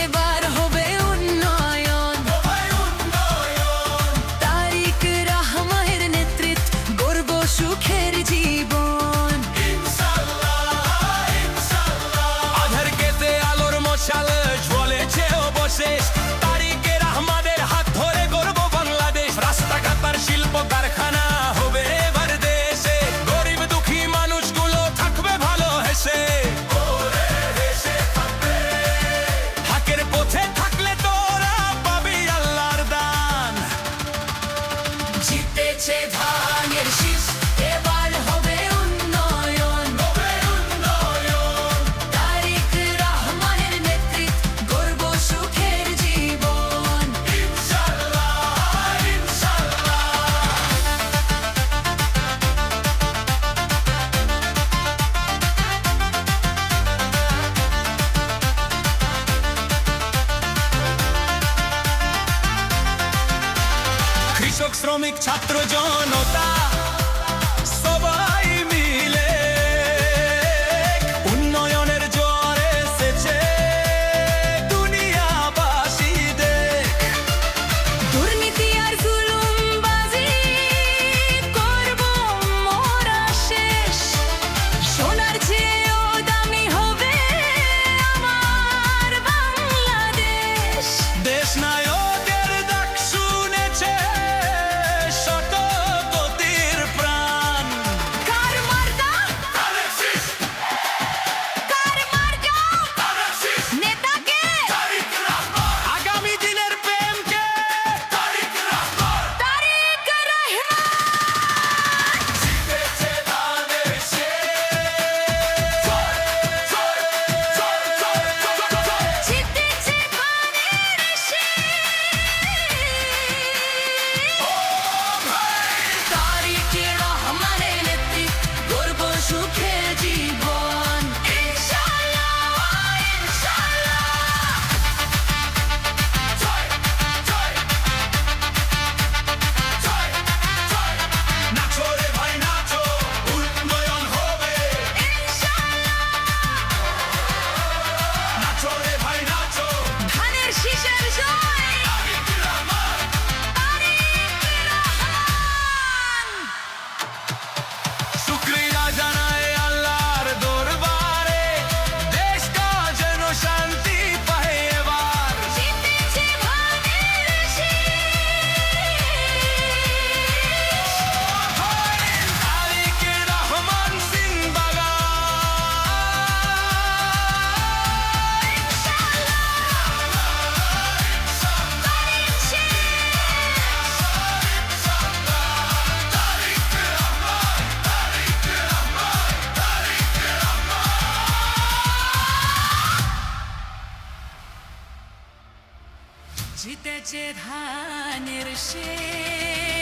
এবার হবে উন্নয়ন, তারিক রহমানের নেতৃত্ব গর্ব সুখের জীবন। আধার কেটে আলোর মশাল জ্বলেছে অবশেষ, তারিকে রহমানের হাত ধরে গর্ব বাংলাদেশ। রাস্তাঘাট আর শিল্প কারখানা হবে এবার দেশে, গরিব দুঃখী মানুষগুলো থাকবে ভালো হেসে। জিতেছে ধানের শীষ, এবার হবে উন্নয়ন, তারিক রহমানের নেতৃত্ব গর্ব সুখের জীবন। কৃষক শ্রমিক ছাত্র জনতা সবাই মিলে উন্নয়নের জোয়ার এসেছে, দুনিয়াবাসী দেখ। দুর্নীতি আর জুলুমবাজি করব মোরা শেষ, সোনার চেয়েও দামি হবে আমার বাংলাদেশ। দেশ নায়কের ডাক শুনেছে শতকোটির প্রাণ। কার মার্কা? কার মার্কা? নেতাকে? আগামী দিনের প্রেমকে তারিক রহমান। জিতেছে ধানের জিতেছে ধানের তারিক রহমানের নেতৃত্ব গর্ব সুখের জীবন। ইনশাআল্লাহ, ইনশাআল্লাহ। নাচো রে ভাই নাচো, উন্নয়ন হবে। নাচো রে ভাই নাচো, ধানের শীষের জয়, তারিক রহমান। শুকরিয়া জানাই আল্লাহর দরবারে, দেশটা যেন শান্তি পায় এবার। জিতেছে ধানের তারিক রহমান জিতেছে ধানের শীষ।